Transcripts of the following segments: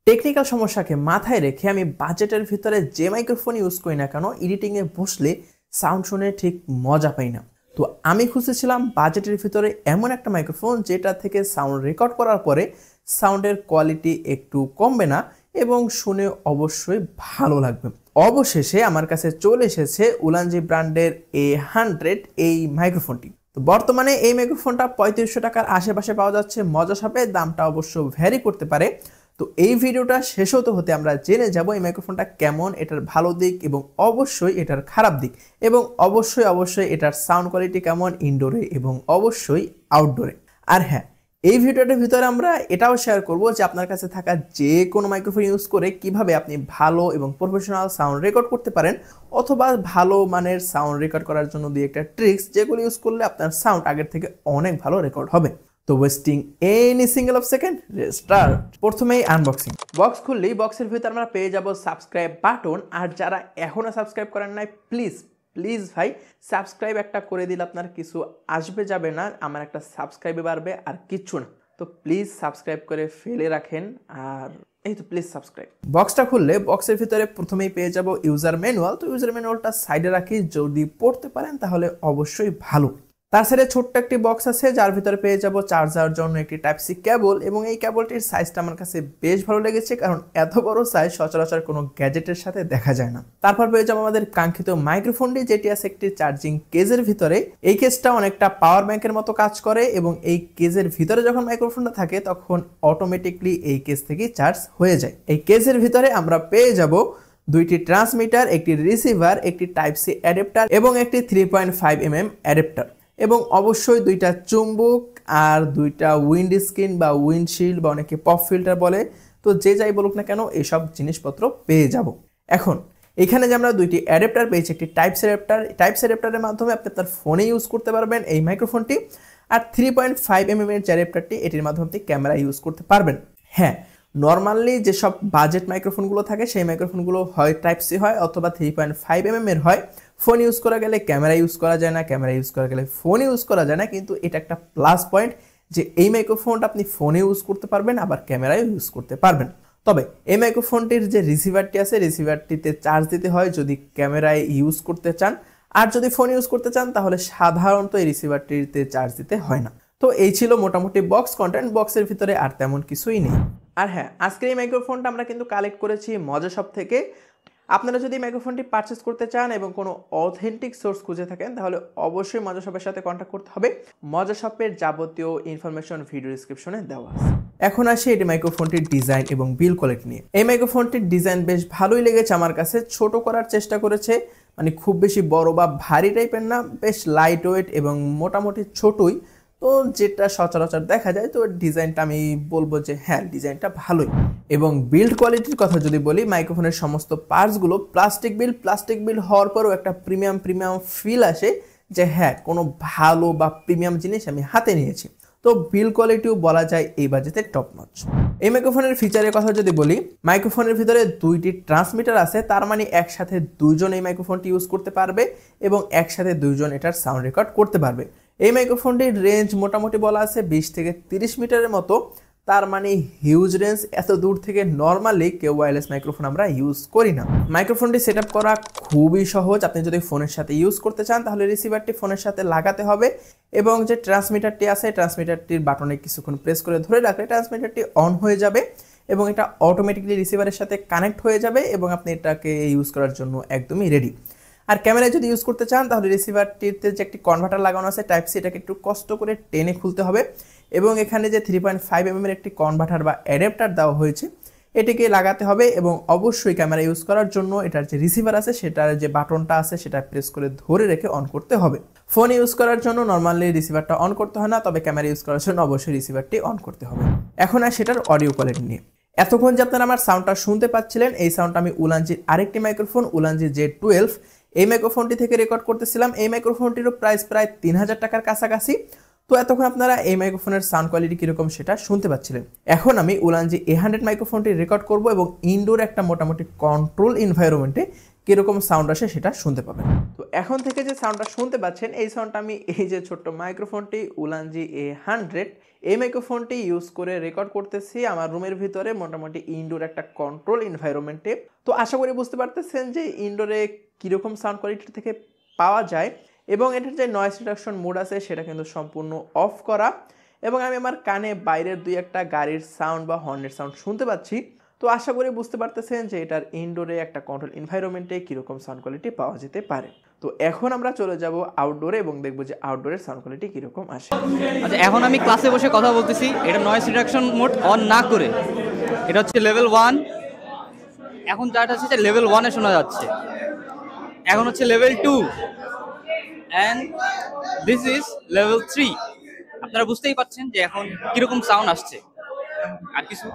Technical সমস্যাকে মাথায় রেখে আমি বাজেটের ভিতরে যে মাইক্রোফোন ইউজ করি না কেন এডিটিংয়ে বসলে সাউন্ড শুনে ঠিক মজা পাই না। তো আমি খুঁজেছিলাম বাজেটের ভিতরে এমন একটা মাইক্রোফোন যেটা থেকে সাউন্ড রেকর্ড করার পরে সাউন্ডের কোয়ালিটি একটু কমবে না এবং শুনে অবশ্যই ভালো লাগবে। অবশেষে আমার কাছে চলে এসেছে উলানজি ব্র্যান্ডের A100 এই মাইক্রোফোনটি। তো বর্তমানে এই মাইক্রোফোনটা 3500 টাকার আশেপাশে পাওয়া যাচ্ছে। মজা সাপে দামটা অবশ্য ভ্যারি করতে পারে। তো এই ভিডিওটা শেষ হতে আমরা জেনে যাব এই মাইক্রোফোনটা কেমন, এটার ভালো দিক এবং অবশ্যই এটার খারাপ দিক, এবং অবশ্যই এটার সাউন্ড কোয়ালিটি কেমন ইনডোরে এবং অবশ্যই আউটডোরে। আর হ্যাঁ, এই ভিডিওটার ভিতরে আমরা এটাও শেয়ার করব যে আপনার কাছে থাকা যে কোনো মাইক্রোফোন ইউজ করে কিভাবে আপনি ভালো এবং প্রফেশনাল সাউন্ড রেকর্ড করতে পারেন, অথবা ভালো মানের সাউন্ড রেকর্ড করার জন্য দুই একটা ট্রিক্স যেগুলো ইউজ করলে আপনার সাউন্ড আগের থেকে অনেক ভালো রেকর্ড হবে। তো wasting any single of second, start. প্রথমেই আনবক্সিং। বক্স খুললেই বক্সের ভিতরে আমরা পেয়ে যাব সাবস্ক্রাইব বাটন। আর যারা এখনো সাবস্ক্রাইব করেন নাই, প্লিজ ভাই সাবস্ক্রাইব একটা করে দিলে আপনার কিছু আসবে যাবে না, আমার একটা সাবস্ক্রাইবে বাড়বে আর কিচ্ছু না। তো প্লিজ সাবস্ক্রাইব করে ফেলে রাখেন। আর এই তো প্লিজ সাবস্ক্রাইব। বক্সটা খুললে বক্সের ভিতরে প্রথমেই পেয়ে যাব ইউজার ম্যানুয়াল। তো ইউজার ম্যানুয়ালটা সাইডে রাখি, যদি পড়তে পারেন তাহলে অবশ্যই ভালো। তার সাথে ছোট্ট একটি বক্স আছে যার ভিতরে পেয়ে যাব চার্জার জন্য একটি টাইপ সি কেবল, এবং এই কেবলটির সাইজটা আমার কাছে বেশ ভালো লেগেছে, কারণ এত বড় সাইজ সচরাচর কোনো গ্যাজেটের সাথে দেখা যায় না। তারপর পেয়ে যাব আমাদের কাঙ্ক্ষিত মাইক্রোফোনটি, যেটি আছে একটি চার্জিং কেজের ভিতরে। এই কেজটা অনেকটা পাওয়ার ব্যাংকের মতো কাজ করে, এবং এই কেজের ভিতরে যখন মাইক্রোফোনটা থাকে তখন অটোমেটিকলি এই কেজ থেকে চার্জ হয়ে যায়। এই কেজের ভিতরে আমরা পেয়ে যাব দুইটি ট্রান্সমিটার, একটি রিসিভার, একটি টাইপ সি অ্যাডাপ্টার এবং একটি 3.5 mm অ্যাডাপ্টার, এবং অবশ্যই দুইটা চুম্বক আর দুইটা উইন্ড স্ক্রিন বা উইন্ডশিল্ড বা অনেকে পপ ফিল্টার বলে। তো যে যাই বলুক না কেন এইসব জিনিসপত্র পেয়ে যাব। এখন এখানে যে আমরা দুইটি অ্যাডাপ্টার পেয়েছি, একটি টাইপ সি অ্যাডাপ্টারের মাধ্যমে আপনি আপনার ফোনে ইউজ করতে পারবেন এই মাইক্রোফোনটি, আর 3.5 mm এর যে অ্যাডাপ্টারটি, এটির মাধ্যমে আপনি ক্যামেরা ইউজ করতে পারবেন। হ্যাঁ, নর্মালি যেসব বাজেট মাইক্রোফোনগুলো থাকে সেই মাইক্রোফোনগুলো হয় টাইপ সি হয় অথবা 3.5 mm এর হয়। ফোন ইউজ করা গেলে ক্যামেরা ইউজ করা যায় না, ক্যামেরা ইউজ করা গেলে ফোন ইউজ করা যায় না, কিন্তু এটা একটা প্লাস পয়েন্ট যে এই মাইক্রোফোনটা আপনি ফোনে ইউজ করতে পারবেন আবার ক্যামেরায় ইউজ করতে পারবেন। তবে এই মাইক্রোফোনটির যে রিসিভারটি আছে, রিসিভারটিতে চার্জ দিতে হয় যদি ক্যামেরায় ইউজ করতে চান, আর যদি ফোন ইউজ করতে চান তাহলে সাধারণত এই রিসিভারটিতে চার্জ দিতে হয় না। তো এই ছিল মোটামুটি বক্স কন্টেন্ট। বক্সের ভিতরে আর তেমন কিছুই নেই। আর হ্যাঁ, আজকের এই মাইক্রোফোনটা আমরা কিন্তু কালেক্ট করেছি মজা শপ থেকে। আপনারা যদি মাইক্রোফোনটি পারচেস করতে চান এবং কোনো অথেন্টিক সোর্স খুঁজে থাকেন তাহলে অবশ্যই মজা শপের সাথে কন্ট্যাক্ট করতে হবে। মজা শপের যাবতীয় ইনফরমেশন ভিডিও ডিসক্রিপশনে দেওয়া আছে। এখন আসি এই মাইক্রোফোনটির ডিজাইন এবং বিল কোয়ালিটি নিয়ে। এই মাইক্রোফোনটির ডিজাইন বেশ ভালোই লেগেছে আমার কাছে। ছোট করার চেষ্টা করেছে, মানে খুব বেশি বড় বা ভারী টাইপের না, বেশ লাইট ওয়েট এবং মোটামুটি ছোটই। তো যেটা সচরাচর দেখা যায়, তো ডিজাইনটা আমি বলবো যে হ্যাঁ, ডিজাইনটা ভালোই। এবং বিল্ড কোয়ালিটির কথা যদি বলি, মাইক্রোফোনের সমস্ত পার্টসগুলো প্লাস্টিক বিল্ড হওয়ার পরও একটা প্রিমিয়াম ফিল আসে যে হ্যাঁ, কোনো ভালো বা প্রিমিয়াম জিনিস আমি হাতে নিয়েছি। তো বিল্ড কোয়ালিটিও বলা যায় এই বাজেটে টপ নচ। এই মাইক্রোফোনের ফিচারের কথা যদি বলি, মাইক্রোফোনের ভিতরে দুইটি ট্রান্সমিটার আছে, তার মানে একসাথে দুইজন এই মাইক্রোফোনটি ইউজ করতে পারবে এবং একসাথে দুইজন এটার সাউন্ড রেকর্ড করতে পারবে। এই মাইক্রোফোনটির রেঞ্জ মোটামুটি বলা আছে 20 থেকে 30 মিটারের মতো, তার মানে হিউজ রেঞ্জ। এত দূর থেকে নর্মালি কেউ ওয়্যারলেস মাইক্রোফোন আমরা ইউজ করি না। মাইক্রোফোনটি সেট আপ করা খুবই সহজ। আপনি যদি ফোনের সাথে ইউজ করতে চান তাহলে রিসিভারটি ফোনের সাথে লাগাতে হবে, এবং যে ট্রান্সমিটারটি আছে ট্রান্সমিটারটির বাটনে কিছুক্ষণ প্রেস করে ধরে রাখলে ট্রান্সমিটারটি অন হয়ে যাবে এবং এটা অটোমেটিকলি রিসিভারের সাথে কানেক্ট হয়ে যাবে এবং আপনি এটাকে ইউজ করার জন্য একদমই রেডি। আর ক্যামেরায় যদি ইউজ করতে চান তাহলে রিসিভারটিতে যে একটি কনভার্টার লাগানো আছে টাইপ সি, এটাকে একটু কষ্ট করে টেনে খুলতে হবে, এবং এখানে যে 3.5 mm এর একটি কনভার্টার বা অ্যাডাপ্টার দেওয়া হয়েছে এটিকে লাগাতে হবে। এবং অবশ্যই ক্যামেরা ইউজ করার জন্য এটার যে রিসিভার আছে সেটার যে বাটনটা আছে সেটা প্রেস করে ধরে রেখে অন করতে হবে। ফোন ইউজ করার জন্য নর্মালি রিসিভারটা অন করতে হয় না, তবে ক্যামেরা ইউজ করার জন্য অবশ্যই রিসিভারটি অন করতে হবে। এখন আর সেটার অডিও কোয়ালিটি নিয়ে। এতক্ষণ যে আপনারা আমার সাউন্ডটা শুনতে পাচ্ছিলেন, এই সাউন্ডটা আমি উলানজির আরেকটি মাইক্রোফোন উলানজি Z12 এই মাইক্রোফোনটি থেকে রেকর্ড করতেছিলাম। এই মাইক্রোফোনটিরও প্রাইস প্রায় 3000 টাকার কাছাকাছি। তো এতক্ষণ আপনারা এই মাইক্রোফোনের সাউন্ড কোয়ালিটি কীরকম সেটা শুনতে পাচ্ছিলেন। এখন আমি উলানজি A100 মাইক্রোফোনটি রেকর্ড করব এবং ইনডোর একটা মোটামুটি কন্ট্রোল এনভায়রনমেন্টে কীরকম সাউন্ড আসে সেটা শুনতে পাবেন। তো এখন থেকে যে সাউন্ডটা শুনতে পাচ্ছেন এই সাউন্ডটা আমি এই যে ছোট্ট মাইক্রোফোনটি উলানজি A100 এই মাইক্রোফোনটি ইউজ করে রেকর্ড করতেছি আমার রুমের ভিতরে মোটামুটি ইনডোর একটা কন্ট্রোল এনভায়রনমেন্টে। তো আশা করি বুঝতে পারতেছেন যে ইনডোরে কীরকম সাউন্ড কোয়ালিটি থেকে পাওয়া যায় এবং এটার যে নয়েজ রিডাকশন মোড আছে সেটা কিন্তু সম্পূর্ণ অফ করা এবং আমি আমার কানে বাইরের দুই একটা গাড়ির সাউন্ড বা হর্নের সাউন্ড শুনতে পাচ্ছি। তো আশা করি বুঝতে পারতেছেন যে এটার ইনডোরে একটা কন্ট্রোল এনভায়রনমেন্টে কীরকম সাউন্ড কোয়ালিটি পাওয়া যেতে পারে। তো এখন আমরা চলে যাব আউটডোরে এবং দেখবো যে আউটডোরের সাউন্ড কোয়ালিটি কীরকম আসে। আচ্ছা, এখন আমি ক্লাসে বসে কথা বলতেছি, এটা নয়েজ রিডাকশন মোড অন না করে, এটা হচ্ছে লেভেল 1। এখন যাটা হচ্ছে লেভেল 1-এ শোনা যাচ্ছে। এখন হচ্ছে level 2 and this is level 3। আপনারা বুঝতেই পারছেন যে এখন কিরকম সাউন্ড আসছে। আর কিছু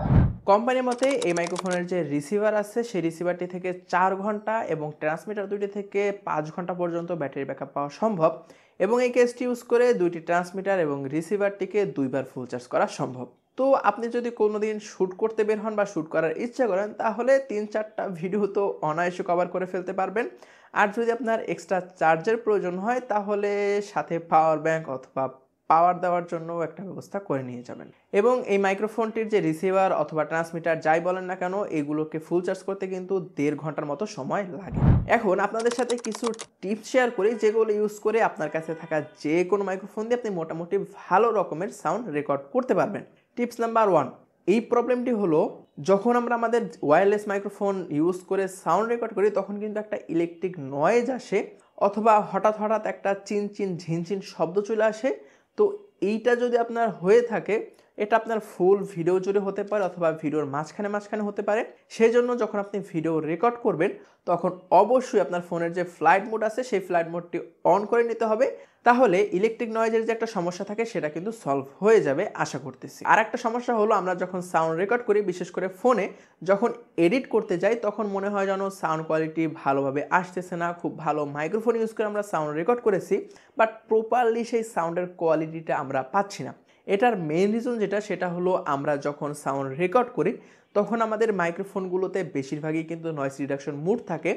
কোম্পানির মতে এই মাইক্রোফোনের যে রিসিভার আছে সেই রিসিভারটি থেকে 4 ঘন্টা এবং ট্রান্সমিটার দুইটি থেকে 5 ঘন্টা পর্যন্ত ব্যাটারি ব্যাকআপ পাওয়া সম্ভব এবং এই কেসটি ইউজ করে দুইটি ট্রান্সমিটার এবং রিসিভারটিকে 2 বার ফুল চার্জ করা সম্ভব। তো আপনি যদি কোনোদিন শ্যুট করতে বের হন বা শ্যুট করার ইচ্ছা করেন তাহলে 3-4টা ভিডিও তো অনায়াসে কভার করে ফেলতে পারবেন। আর যদি আপনার এক্সট্রা চার্জের প্রয়োজন হয় তাহলে সাথে পাওয়ার ব্যাংক অথবা পাওয়ার দেওয়ার জন্য একটা ব্যবস্থা করে নিয়ে যাবেন। এবং এই মাইক্রোফোনটির যে রিসিভার অথবা ট্রান্সমিটার যাই বলেন না কেন এগুলোকে ফুল চার্জ করতে কিন্তু 1.5 ঘন্টার মতো সময় লাগে। এখন আপনাদের সাথে কিছু টিপস শেয়ার করি যেগুলো ইউজ করে আপনার কাছে থাকা যে কোনো মাইক্রোফোন দিয়ে আপনি মোটামুটি ভালো রকমের সাউন্ড রেকর্ড করতে পারবেন। টিপস নাম্বার 1, এই প্রবলেমটি হলো যখন আমরা আমাদের ওয়্যারলেস মাইক্রোফোন ইউজ করে সাউন্ড রেকর্ড করি তখন কিন্তু একটা ইলেকট্রিক নয়েজ আসে অথবা হঠাৎ একটা চিনচিন ঝিনচিন শব্দ চলে আসে। তো এইটা যদি আপনার হয়ে থাকে এটা আপনার ফুল ভিডিও জুড়ে হতে পারে অথবা ভিডিওর মাঝখানে হতে পারে। সেই জন্য যখন আপনি ভিডিও রেকর্ড করবেন তখন অবশ্যই আপনার ফোনের যে ফ্লাইট মোড আছে সেই ফ্লাইট মোডটি অন করে নিতে হবে, তাহলে ইলেকট্রিক নয়েজের যে একটা সমস্যা থাকে সেটা কিন্তু সলভ হয়ে যাবে আশা করতেছি। আর একটা সমস্যা হলো আমরা যখন সাউন্ড রেকর্ড করি বিশেষ করে ফোনে যখন এডিট করতে যাই তখন মনে হয় যেন সাউন্ড কোয়ালিটি ভালোভাবে আসতেছে না, খুব ভালো মাইক্রোফোন ইউজ করে আমরা সাউন্ড রেকর্ড করেছি বাট প্রপারলি সেই সাউন্ডের কোয়ালিটিটা আমরা পাচ্ছি না। এটার মেইন রিজন সেটা হলো আমরা যখন সাউন্ড রেকর্ড করি তখন আমাদের মাইক্রোফোনগুলোতে বেশিরভাগই কিন্তু নয়েজ রিডাকশন মোড থাকে।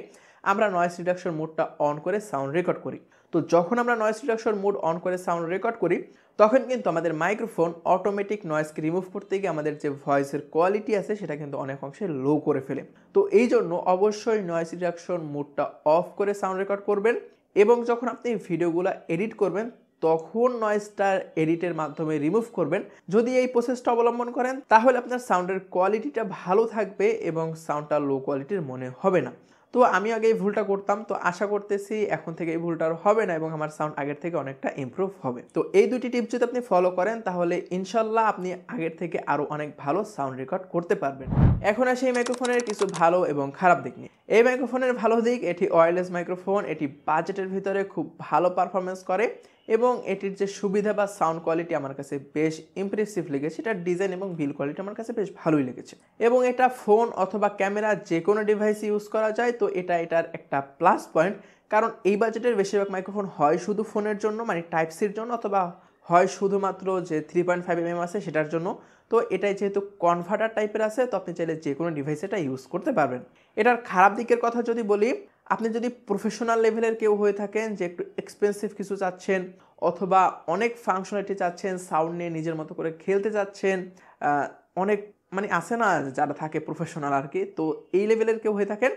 আমরা নয়েজ রিডাকশন মোডটা অন করে সাউন্ড রেকর্ড করি। তো যখন আমরা নয়েজ রিডাকশন মোড অন করে সাউন্ড রেকর্ড করি তখন কিন্তু আমাদের মাইক্রোফোন অটোমেটিক নয়েজকে রিমুভ করতে গিয়ে আমাদের যে ভয়েসের কোয়ালিটি আছে সেটা কিন্তু অনেক অংশে লো করে ফেলে। তো এই জন্য অবশ্যই নয়েজ রিডাকশন মোডটা অফ করে সাউন্ড রেকর্ড করবেন এবং যখন আপনি ভিডিওগুলো এডিট করবেন তখন নয়েজটা এডিটের মাধ্যমে রিমুভ করবেন। যদি এই প্রসেসটা অবলম্বন করেন তাহলে আপনার সাউন্ডের কোয়ালিটিটা ভালো থাকবে এবং সাউন্ডটা লো কোয়ালিটির মনে হবে না। তো আমি আগে এই ভুলটা করতাম, তো আশা করতেছি এখন থেকে এই ভুলটা আর হবে না এবং আমার সাউন্ড আগের থেকে অনেকটা ইমপ্রুভ হবে। তো এই দুটি টিপস যদি আপনি ফলো করেন তাহলে ইনশাল্লাহ আপনি আগের থেকে আরও অনেক ভালো সাউন্ড রেকর্ড করতে পারবেন। এখন আসে এই মাইক্রোফোনের কিছু ভালো এবং খারাপ দিক নিয়ে। এই মাইক্রোফোনের ভালো দিক, এটি ওয়্যারলেস মাইক্রোফোন, এটি বাজেটের ভিতরে খুব ভালো পারফরমেন্স করে এবং এটির যে সুবিধা বা সাউন্ড কোয়ালিটি আমার কাছে বেশ ইমপ্রেসিভ লেগেছে। এটার ডিজাইন এবং বিল কোয়ালিটি আমার কাছে বেশ ভালোই লেগেছে এবং এটা ফোন অথবা ক্যামেরা যে কোনো ডিভাইসে ইউজ করা যায়। তো এটার একটা প্লাস পয়েন্ট, কারণ এই বাজেটের বেশিরভাগ মাইক্রোফোন হয় শুধু ফোনের জন্য মানে টাইপ সির জন্য অথবা হয় শুধুমাত্র যে 3.5mm আছে সেটার জন্য। তো এটাই যেহেতু কনভার্টার টাইপের আছে তো আপনি চাইলে যে কোনো ডিভাইসে এটা ইউজ করতে পারবেন। এটার খারাপ দিকের কথা যদি বলি, আপনি যদি প্রফেশনাল লেভেলের কেউ হয়ে থাকেন যে একটু এক্সপেন্সিভ কিছু চাচ্ছেন অথবা অনেক ফাংশনালিটি চাচ্ছেন, সাউন্ড নিয়ে নিজের মতো করে খেলতে চাচ্ছেন, অনেক মানে আছে না যারা থাকে প্রফেশনাল আর কি, তো এই লেভেলের কেউ হয়ে থাকেন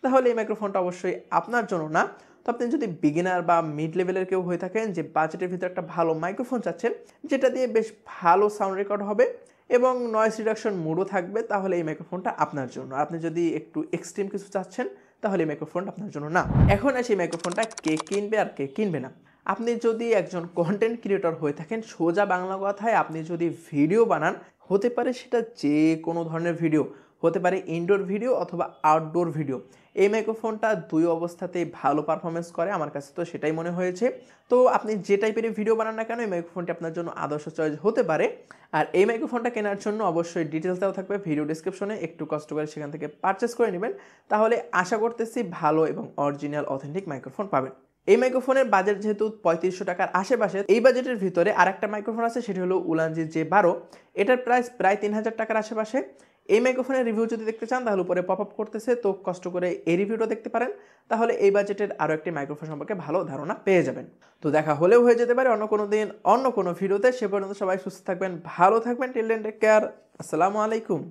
তাহলে এই মাইক্রোফোনটা অবশ্যই আপনার জন্য না। তো আপনি যদি বিগিনার বা মিড লেভেলের কেউ হয়ে থাকেন যে বাজেটের ভিতরে একটা ভালো মাইক্রোফোন চাচ্ছেন যেটা দিয়ে বেশ ভালো সাউন্ড রেকর্ড হবে এবং নয়েজ রিডাকশন মোডও থাকবে তাহলে এই মাইক্রোফোনটা আপনার জন্য। আপনি যদি একটু এক্সট্রিম কিছু চাচ্ছেন তাহলে এই মাইক্রোফোনটা আপনার জন্য না। এখন আসে এই মাইক্রোফোনটা কে কিনবে আর কে কিনবে না। আপনি যদি একজন কন্টেন্ট ক্রিয়েটর হয়ে থাকেন, সোজা বাংলা কথায় আপনি যদি ভিডিও বানান, হতে পারে সেটা যে কোনো ধরনের ভিডিও, হতে পারে ইনডোর ভিডিও অথবা আউটডোর ভিডিও, এই মাইক্রোফোনটা দুই অবস্থাতেই ভালো পারফরমেন্স করে, আমার কাছে তো সেটাই মনে হয়েছে। তো আপনি যে টাইপের ভিডিও বানান না কেন এই মাইক্রোফোনটি আপনার জন্য আদর্শ চয়েস হতে পারে। আর এই মাইক্রোফোনটা কেনার জন্য অবশ্যই ডিটেলস দেওয়া থাকবে ভিডিও ডিসক্রিপশনে, একটু কষ্ট করে সেখান থেকে পারচেস করে নেবেন, তাহলে আশা করতেছি ভালো এবং অরিজিনাল অথেন্টিক মাইক্রোফোন পাবেন। এই মাইক্রোফোনের বাজেট যেহেতু 3500 টাকার আশেপাশে, এই বাজেটের ভিতরে আরেকটা মাইক্রোফোন আছে সেটি হলো উলানজি J12। এটার প্রাইস প্রায় 3000 টাকার আশেপাশে। এই মাইক্রোফোনের রিভিউ যদি দেখতে চান তাহলে উপরে পপ আপ করতেছে, তো কষ্ট করে এই রিভিউটা দেখতে পারেন, তাহলে এই বাজেটের আরও একটি মাইক্রোফোন সম্পর্কে ভালো ধারণা পেয়ে যাবেন। তো দেখা হলেও হয়ে যেতে পারে অন্য কোনো দিন অন্য কোনো ভিডিওতে। সে পর্যন্ত সবাই সুস্থ থাকবেন, ভালো থাকবেন। টিল দেন টেক কেয়ার, আসসালামু আলাইকুম।